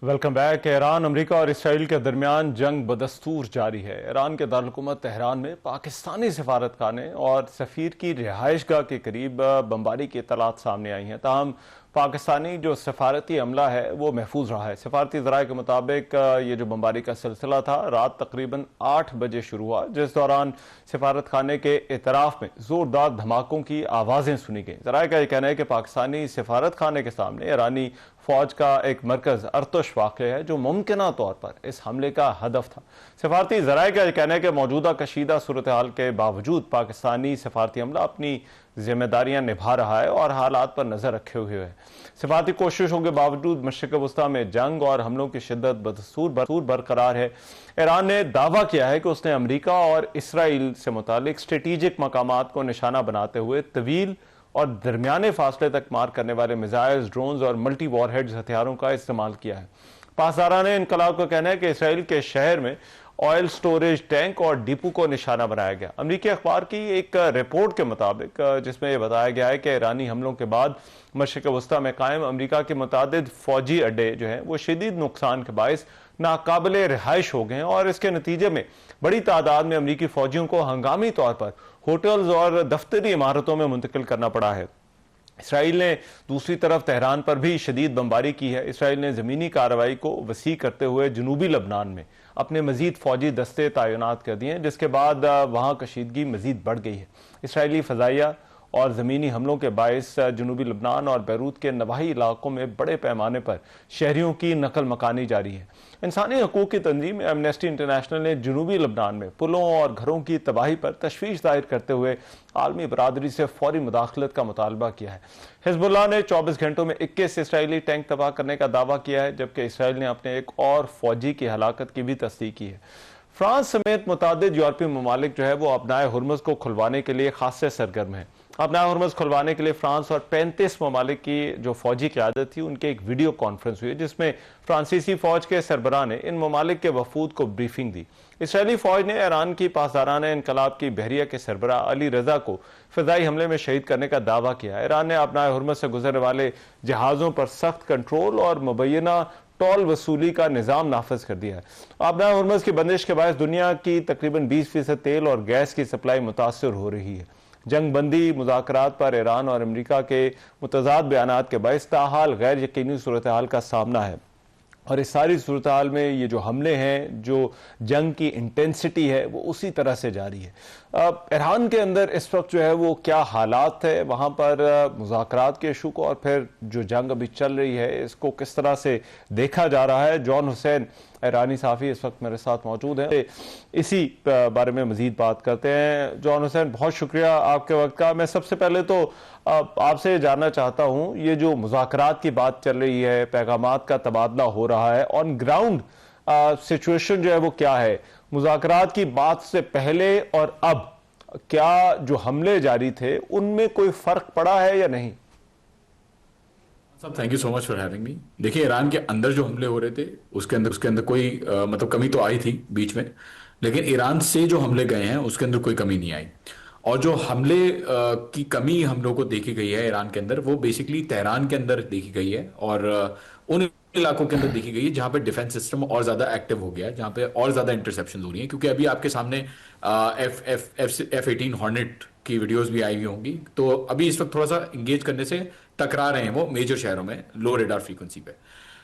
Welcome back. Iran, America और Israel के दरमियान जंग बदस्तूर जारी है। ईरान के दारुल-हुकूमत तेहरान में पाकिस्तानी सफारतखाने और सफ़ीर की रिहाइशगाह के करीब बमबारी की इत्तलात सामने आई हैं। ताहम पाकिस्तानी जो सफारती अमला है वो महफूज रहा है। सफारती ज़राए के मुताबिक ये जो बमबारी का सिलसिला था रात तकरीबन 8 बजे शुरू हुआ, जिस दौरान सफारत खाने के इतराफ में जोरदार धमाकों की आवाज़ें सुनी गई। ज़राए का यह कहना है कि पाकिस्तानी सफारत खाने के सामने ईरानी फौज का एक मरकज अर्तुश वाक़ है जो मुमकिना तौर पर इस हमले का हदफ था। सफारती ज़राए का यह कहना है कि मौजूदा कशीदा सूरत हाल के बावजूद पाकिस्तानी सफारती अमला अपनी जिम्मेदारियां निभा रहा है और हालात पर नजर रखे हुए है। सफारती कोशिशों के बावजूद मशरिक़ वस्ता में जंग और हमलों की शिद्दत बदस्तूर बरकरार है। ईरान ने दावा किया है कि उसने अमरीका और इसराइल से मुतालिक स्ट्रेटेजिक मकामात को निशाना बनाते हुए तवील और दरमियाने फासले तक मार करने वाले मिसाइल्स, ड्रोन्स और मल्टी वॉरहेड्स हथियारों का इस्तेमाल किया है। पासदारान इनकलाब का कहना है कि इसराइल के शहर में ऑयल स्टोरेज टैंक और डिपो को निशाना बनाया गया। अमरीकी अखबार की एक रिपोर्ट के मुताबिक जिसमें यह बताया गया है कि ईरानी हमलों के बाद मशरिक़ वस्ता में कायम अमरीका के मुतादिद फौजी अड्डे जो हैं वो शदीद नुकसान के बायस नाकाबिले रिहाइश हो गए हैं और इसके नतीजे में बड़ी तादाद में अमरीकी फौजियों को हंगामी तौर पर होटल्स और दफ्तरी इमारतों में मुंतकिल करना पड़ा है। इसराइल ने दूसरी तरफ तेहरान पर भी शदीद बमबारी की है। इसराइल ने ज़मीनी कार्रवाई को वसी करते हुए जनूबी लबनान में अपने मजीद फौजी दस्ते तैनात कर दिए हैं, जिसके बाद वहाँ कशीदगी मजीद बढ़ गई है। इसराइली फ़ज़ाइया और ज़मीनी हमलों के बायस जनूबी लबनान और बैरूत के नवाही इलाकों में बड़े पैमाने पर शहरियों की नकल मकानी जारी है। इंसानी हकूक़ की तंजीम एमनेस्टी इंटरनेशनल ने जनूबी लबनान में पुलों और घरों की तबाही पर तशवीश जाहिर करते हुए आलमी बरादरी से फौरी मुदाखलत का मुतालबा किया है। हिजबुल्लाह ने 24 घंटों में 21 इसराइली टैंक तबाह करने का दावा किया है, जबकि इसराइल ने अपने एक और फौजी की हलाकत की भी तस्दीक की है। फ्रांस समेत मुतादिद यूरोपीय ममालिक जो है वो अपनाए हुर्मुज़ को खुलवाने के लिए खासे सरगर्म है। अपनाए हुर्मुज़ खुलवाने के लिए फ्रांस और 35 ममालिक की जो फौजी क़यादत थी उनके एक वीडियो कॉन्फ्रेंस हुई, जिसमें फ्रांसीसी फौज के सरबराह ने इन ममालिक के वफूद को ब्रीफिंग दी। इसराइली फौज ने ईरान की पासदाराना इनकलाब की बहरिया के सरबराह अली रजा को फ़िज़ाई हमले में शहीद करने का दावा किया। ईरान ने अपनाए हुर्मुज़ से गुजरने वाले जहाज़ों पर सख्त कंट्रोल और मुबैना टोल वसूली का निज़ाम नाफिज कर दिया है। अपनाए हुर्मुज़ की बंदिश के बायस दुनिया की तकरीबन 20% तेल और गैस की सप्लाई मुतासर हो रही है। जंग बंदी मुज़ाकरात पर ईरान और अमरीका के मुतज़ाद बयानात के बायस ताहाल गैर यकीनी सूरत हाल का सामना है और इस सारी सूरत हाल में ये जो हमले हैं, जो जंग की इंटेंसिटी है वो उसी तरह से जारी है। ईरान के अंदर इस वक्त जो है वो क्या हालात है, वहाँ पर मुज़ाकरात के इशू को और फिर जो जंग अभी चल रही है इसको किस तरह से देखा जा रहा है। जॉन हुसैन ईरानी साफ़ी इस वक्त मेरे साथ मौजूद हैं, इसी बारे में मज़ीद बात करते हैं। जॉन हुसैन, बहुत शुक्रिया आपके वक्त का। मैं सबसे पहले तो आपसे जानना चाहता हूँ, ये जो मुज़ाकरात की बात चल रही है, पैगामात का तबादला हो रहा है, ऑन ग्राउंड सिचुएशन जो है वो क्या है? मुज़ाकरात की बात से पहले और अब क्या जो हमले जारी थे उनमें कोई फ़र्क पड़ा है या नहीं? Thank you so much for having me. देखिए, ईरान के अंदर जो हमले हो रहे थे उसके अंदर कोई मतलब कमी तो आई थी बीच में, लेकिन ईरान से जो हमले गए हैं उसके अंदर कोई कमी नहीं आई। और जो हमले की कमी हम लोग को देखी गई है ईरान के अंदर, वो बेसिकली तेहरान के अंदर देखी गई है और उन इलाकों के अंदर देखी गई है जहां पे डिफेंस सिस्टम और ज्यादा एक्टिव हो गया है, जहां पे और ज्यादा इंटरसेप्शन हो रही है। क्योंकि अभी आपके सामने F-18 हॉर्नेट की वीडियोस भी आई हुई होंगी, तो अभी इस वक्त थोड़ा सा इंगेज करने से टकरा रहे हैं वो मेजर शहरों में लो रेडार फ्रीक्वेंसी पे।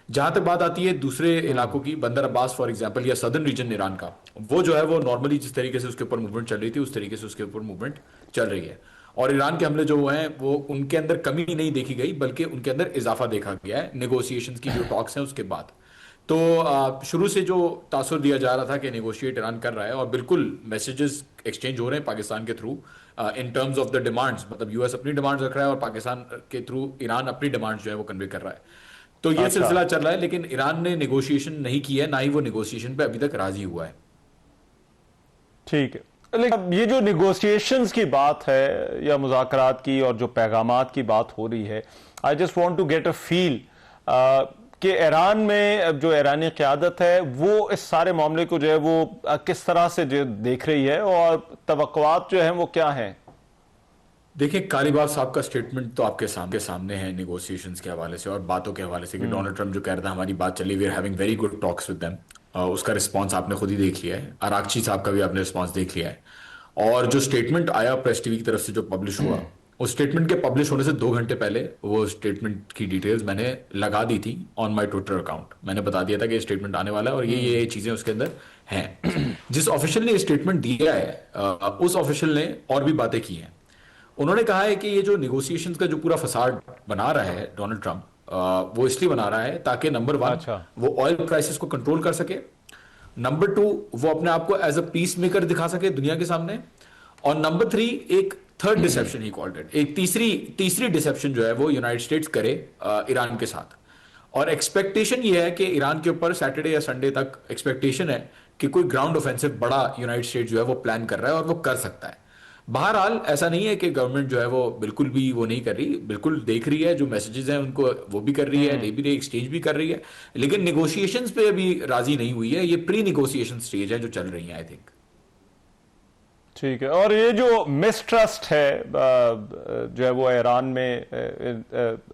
जहां तक बात आती है दूसरे इलाकों की, बंदर अब्बास फॉर एग्जांपल या सदर्न रीजन ईरान का, वो जो है वो नॉर्मली जिस तरीके से उसके ऊपर मूवमेंट चल रही थी उस तरीके से उसके ऊपर मूवमेंट चल रही है। और ईरान के हमले जो हुए हैं वो उनके अंदर कमी नहीं देखी गई, बल्कि उनके अंदर इजाफा देखा गया है नेगोशिएशंस की जो टॉक्स हैं उसके बाद। तो शुरू से जो तासुर दिया जा रहा था कि नेगोशिएट ईरान कर रहा है, और बिल्कुल मैसेजेस एक्सचेंज हो रहे हैं पाकिस्तान के through in terms of the demands, मतलब यूएस अपनी डिमांड्स रख रहा है और पाकिस्तान के थ्रू ईरान अपनी डिमांड्स जो है वो कन्वे कर रहा है। तो ये सिलसिला चल रहा है, लेकिन ईरान ने नेगोशिएशन नहीं किया है, ना ही वो नेगोशिएशन पे अभी तक राजी हुआ है। ठीक है, लेकिन ये जो निगोशिएशंस की बात है या मुज़ाकरात की और जो पैगामात की बात हो रही है, I just want to get a feel कि ईरान में जो ईरानी क़यादत है वो इस सारे मामले को जो है वो किस तरह से जो देख रही है और तवक्कुआत जो है वो क्या हैं? देखिए, कालीबाग साहब का स्टेटमेंट तो आपके सामने है निगोशिएशंस के हवाले से और बातों के हवाले से कि डोनाल्ड ट्रंप जो कह रहा था हमारी बात चली, we are having very good talks with them. उसका रिस्पांस आपने खुद ही देख लिया है, अरागची साहब का भी आपने रिस्पांस देख लिया है। और जो स्टेटमेंट आया प्रेस टीवी की तरफ से जो पब्लिश हुआ, उस स्टेटमेंट के पब्लिश होने से 2 घंटे पहले वो स्टेटमेंट की डिटेल्स मैंने लगा दी थी ऑन माय ट्विटर अकाउंट। मैंने बता दिया था कि ये स्टेटमेंट आने वाला है और ये चीजें उसके अंदर हैं। जिस ऑफिशियल ने ये स्टेटमेंट दिया है उस ऑफिशियल ने और भी बातें की हैं। उन्होंने कहा है कि ये जो निगोशिएशंस का जो पूरा फसाड बना रहा है डोनाल्ड ट्रंप, वो इसलिए बना रहा है ताकि नंबर 1 अच्छा। वो ऑयल प्राइसेस को कंट्रोल कर सके, नंबर 2 वो अपने आप को एज अ पीस मेकर दिखा सके दुनिया के सामने, और नंबर 3 एक third deception he called it, एक तीसरी डिसेप्शन जो है वो यूनाइटेड स्टेट्स करे ईरान के साथ। और एक्सपेक्टेशन ये है कि ईरान के ऊपर सैटरडे या संडे तक एक्सपेक्टेशन है कि कोई ग्राउंड ऑफेंसिव बड़ा यूनाइटेड स्टेट्स जो है वो प्लान कर रहा है और वो कर सकता है। बहरहाल ऐसा नहीं है कि गवर्नमेंट जो है वो बिल्कुल भी वो नहीं कर रही, बिल्कुल देख रही है, जो मैसेजेस हैं उनको वो भी कर रही है, ले भी रही, एक्सचेंज भी कर रही है, लेकिन निगोशिएशंस पे अभी राजी नहीं हुई है। ये प्री निगोशिएशन स्टेज है जो चल रही है आई थिंक। ठीक है। और ये जो मिसट्रस्ट है जो है वो ईरान में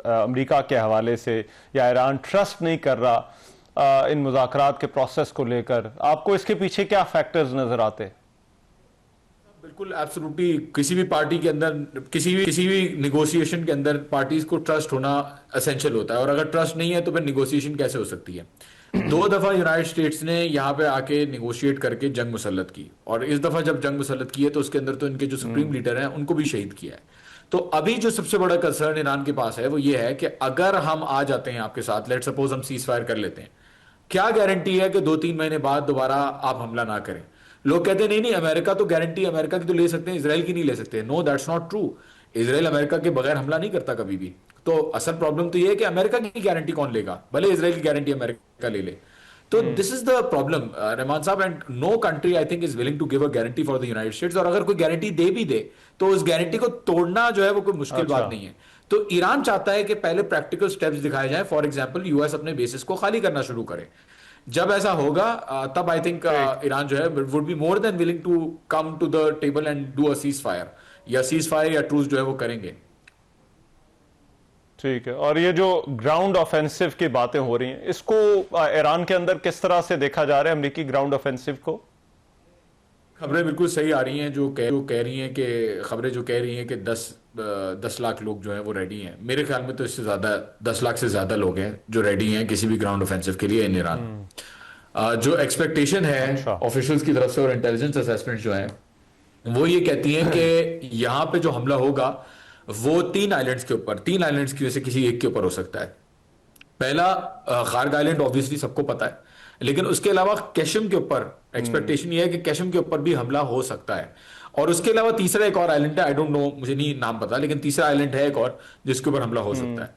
अमेरिका के हवाले से, या ईरान ट्रस्ट नहीं कर रहा इन मुज़ाकरात के प्रोसेस को लेकर, आपको इसके पीछे क्या फैक्टर्स नजर आते हैं? बिल्कुल एब्सोल्युटली, किसी भी पार्टी के अंदर, किसी भी निगोशिएशन के अंदर पार्टीज को ट्रस्ट होना एसेंशियल होता है, और अगर ट्रस्ट नहीं है तो फिर निगोशिएशन कैसे हो सकती है। 2 दफा यूनाइटेड स्टेट्स ने यहाँ पे आके निगोशिएट करके जंग मुसल्लत की, और इस दफा जब जंग मुसल्लत की है तो उसके अंदर तो इनके जो सुप्रीम लीडर हैं उनको भी शहीद किया है। तो अभी जो सबसे बड़ा कंसर्न ईरान के पास है वो ये है कि अगर हम आ जाते हैं आपके साथ, लेट सपोज हम सीज फायर कर लेते हैं, क्या गारंटी है कि 2-3 महीने बाद दोबारा आप हमला ना करें। लोग कहते हैं नहीं नहीं, अमेरिका तो गारंटी अमेरिका की तो ले सकते हैं, इसराइल की नहीं ले सकते। No, that's not true. Israel America के बगैर हमला नहीं करता कभी भी। तो असल प्रॉब्लम तो ये है कि अमेरिका की गारंटी कौन लेगा, भले इसराइल की गारंटी अमेरिका ले ले। तो this is the problem Rahman साहब, and no country I think is willing to give a guarantee for the United States. और अगर कोई गारंटी दे भी दे तो उस गारंटी को तोड़ना जो है वो कोई मुश्किल बात नहीं है। तो ईरान चाहता है कि पहले प्रैक्टिकल स्टेप्स दिखाए जाएं। फॉर एग्जांपल यूएस अपने बेसिस को खाली करना शुरू करे। जब ऐसा होगा तब आई थिंक ईरान जो है would be more than willing to come to the table and do a ceasefire या ट्रूस जो है वो करेंगे। ठीक है। और ये जो ग्राउंड ऑफेंसिव की बातें हो रही हैं, इसको ईरान के अंदर किस तरह से देखा जा रहा है, अमेरिकी ग्राउंड ऑफेंसिव को? खबरें बिल्कुल सही आ रही हैं, जो कह रही हैं कि खबरें जो कह रही हैं कि 10 लाख लोग जो हैं वो रेडी हैं। मेरे ख्याल में तो इससे ज़्यादा, 10 लाख से ज़्यादा लोग हैं जो रेडी हैं किसी भी ग्राउंड ऑफेंसिव के लिए इन ईरान। जो एक्सपेक्टेशन है ऑफिशियल्स की तरफ से और इंटेलिजेंस असेसमेंट जो है वो ये कहती हैं कि यहाँ पे जो हमला होगा वो 3 आइलैंड्स के ऊपर, 3 आइलैंड्स की वजह से किसी एक के ऊपर हो सकता है। पहला खार्ग आइलैंड ऑब्वियसली सबको पता है, लेकिन उसके अलावा कैशम के ऊपर एक्सपेक्टेशन ये है कि कैशम के ऊपर भी हमला हो सकता है। और उसके अलावा तीसरा एक और आइलैंड है, आई डोंट नो, मुझे नहीं नाम पता, लेकिन तीसरा आइलैंड है एक और जिसके ऊपर हमला हो सकता है।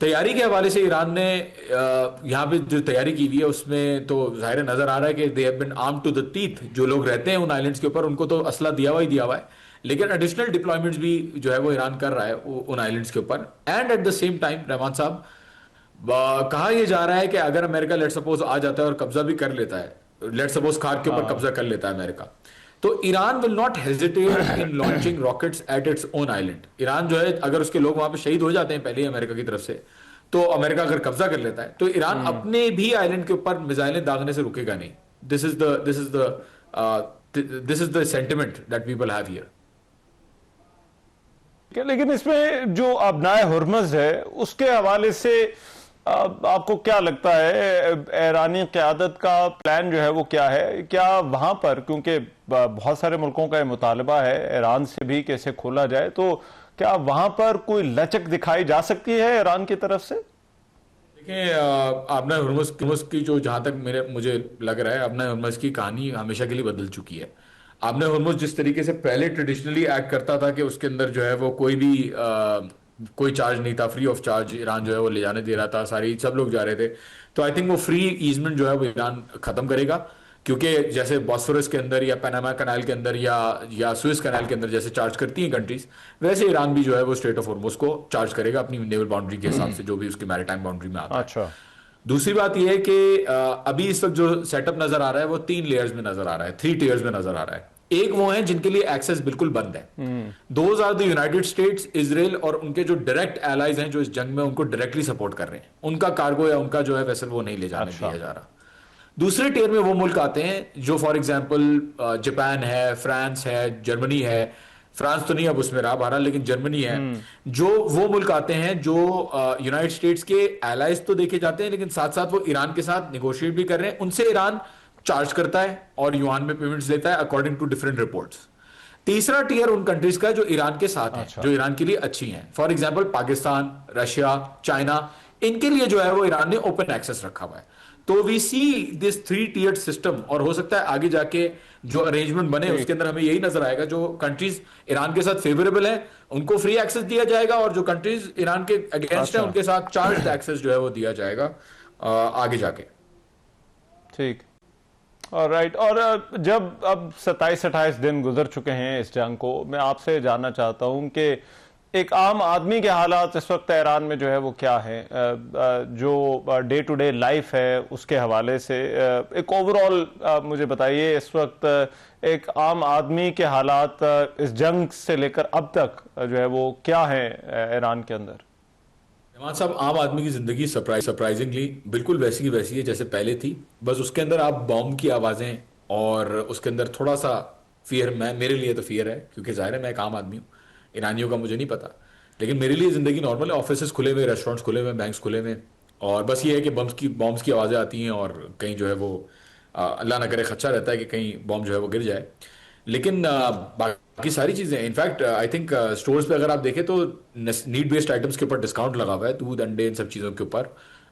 तैयारी के हवाले से ईरान ने यहाँ पे जो तैयारी की हुई है उसमें तो जाहिर नजर आ रहा है कि they have been armed to the teeth. जो लोग रहते हैं उन आइलैंड्स के ऊपर उनको तो असला दिया हुआ है, लेकिन एडिशनल डिप्लॉयमेंट्स भी जो है वो ईरान कर रहा है उन आइलैंड्स के ऊपर। And at the same time Rahman साहब, कहा यह जा रहा है कि अगर अमेरिका लेट सपोज आ जाता है और कब्जा भी कर लेता है, लेट सपोज खार्ग के ऊपर कब्जा कर लेता है अमेरिका, तो Iran will not hesitate in launching rockets at its own island. Iran जो है, अगर उसके लोग वहां पे शहीद हो जाते हैं पहले ही अमेरिका की तरफ से, तो अमेरिका अगर कब्जा कर लेता है तो ईरान अपने भी आइलैंड के ऊपर मिसाइलें दागने से रुकेगा नहीं। This is the sentiment that people have here. लेकिन इसमें जो अबनाए हुर्मुज़ है उसके हवाले से आपको क्या लगता है, ईरानी क़यादत का प्लान जो है वो क्या है? क्या वहां पर, क्योंकि बहुत सारे मुल्कों का मुतालबा है ईरान से भी कैसे खोला जाए, तो क्या वहां पर कोई लचक दिखाई जा सकती है ईरान की तरफ से? देखिए, अबनाए हुर्मुज़ की जो, जहां तक मुझे लग रहा है, अबनाए हुर्मुज़ की कहानी हमेशा के लिए बदल चुकी है। अबनाए हुर्मुज़ जिस तरीके से पहले ट्रेडिशनली एक्ट करता था कि उसके अंदर जो है वो कोई चार्ज नहीं था, फ्री ऑफ चार्ज ईरान जो है वो ले जाने दे रहा था, सब लोग जा रहे थे। तो आई थिंक वो फ्री ईजमेंट जो है वो ईरान खत्म करेगा, क्योंकि जैसे बॉस्फोरस के अंदर या पनामा कनाल के अंदर या सुएज कनाल के अंदर जैसे चार्ज करती हैं कंट्रीज, वैसे ईरान भी जो है वो स्ट्रेट ऑफ हॉर्मुज़ को चार्ज करेगा अपनी नेवल बाउंड्री के हिसाब से, जो भी उसकी मैरीटाइम बाउंड्री में आता है। अच्छा। दूसरी बात यह है कि अभी इस वक्त जो सेटअप नजर आ रहा है वो 3 लेयर्स में नजर आ रहा है, 3 टियर्स में नजर आ रहा है। एक वो हैं जिनके लिए एक्सेस बिल्कुल बंद है। Those are the United States, Israel और उनके जो डायरेक्ट एलाइज हैं जो इस जंग में उनको डायरेक्टली सपोर्ट कर रहे हैं। उनका कार्गो या उनका जो है वेसल वो नहीं ले जाने दिया जा रहा। दूसरे टियर में वो मुल्क आते हैं जो फॉर एग्जांपल जापान है, फ्रांस है, जर्मनी है। फ्रांस तो नहीं अब उसमें रहा बारह, लेकिन जर्मनी है। जो वो मुल्क आते हैं जो यूनाइटेड स्टेट्स के एलाइज तो देखे जाते हैं, लेकिन साथ साथ वो ईरान के साथ निगोशिएट भी कर रहे हैं। उनसे ईरान चार्ज करता है और युआन में पेमेंट्स देता है अकॉर्डिंग टू डिफरेंट रिपोर्ट्स। तीसरा टियर उन कंट्रीज का जो ईरान के साथ है, जो ईरान के लिए अच्छी हैं। For example Pakistan, Russia, China, इनके लिए जो है वो ईरान ने ओपन एक्सेस रखा हुआ है। तो we see this 3 tier system, और हो सकता है आगे जाके जो अरेंजमेंट बने उसके अंदर हमें यही नजर आएगा। जो कंट्रीज ईरान के साथ फेवरेबल है उनको फ्री एक्सेस दिया जाएगा, और जो कंट्रीज ईरान के अगेंस्ट है उनके साथ चार्ज एक्सेस जो है वो दिया जाएगा आगे जाके। ठीक, और राइट। और जब अब 27-28 दिन गुजर चुके हैं इस जंग को, मैं आपसे जानना चाहता हूं कि एक आम आदमी के हालात इस वक्त ईरान में जो है वो क्या है, जो डे टू डे लाइफ है उसके हवाले से एक ओवरऑल मुझे बताइए इस वक्त एक आम आदमी के हालात इस जंग से लेकर अब तक जो है वो क्या है ईरान के अंदर। जमान साहब, आम आदमी की जिंदगी सरप्राइजिंगली बिल्कुल वैसी की वैसी है जैसे पहले थी। बस उसके अंदर आप बॉम्ब की आवाजें और उसके अंदर थोड़ा सा फियर, मेरे लिए तो फियर है क्योंकि जाहिर है मैं एक आम आदमी हूँ, ईरानियों का मुझे नहीं पता, लेकिन मेरे लिए जिंदगी नॉर्मल है। ऑफिस खुले हुए, रेस्टोरेंट्स खुले हुए, बैंक्स खुले हुए, और बस ये है कि बॉम्ब्स की आवाजें आती हैं और कहीं जो है वो अल्लाह ना करे खदशा रहता है कि कहीं बॉम्ब जो है वो गिर जाए। लेकिन बाकी सारी चीजें, इनफैक्ट आई थिंक स्टोर्स पे अगर आप देखें तो नीड बेस्ड आइटम्स के ऊपर डिस्काउंट लगा हुआ है, दूध, अंडे, इन सब चीजों के ऊपर।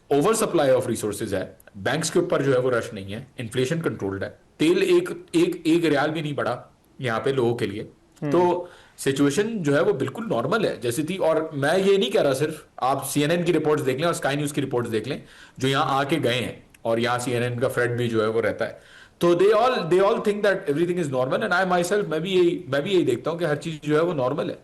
ओवर सप्लाई ऑफ रिसोर्सेज है, बैंक्स के ऊपर जो है वो रश नहीं है, इन्फ्लेशन कंट्रोल्ड है, तेल एक रियाल भी नहीं बढ़ा यहाँ पे लोगों के लिए। तो सिचुएशन जो है वो बिल्कुल नॉर्मल है जैसी थी। और मैं ये नहीं कह रहा, सिर्फ आप CNN की रिपोर्ट्स देख लें और स्काई न्यूज की रिपोर्ट्स देख लें जो यहाँ आके गए हैं, और यहाँ CNN का फ्रेड भी जो है वो रहता है। तो they all think that everything is normal, and I my self मैं भी यही देखता हूँ कि हर चीज जो है वो नॉर्मल है।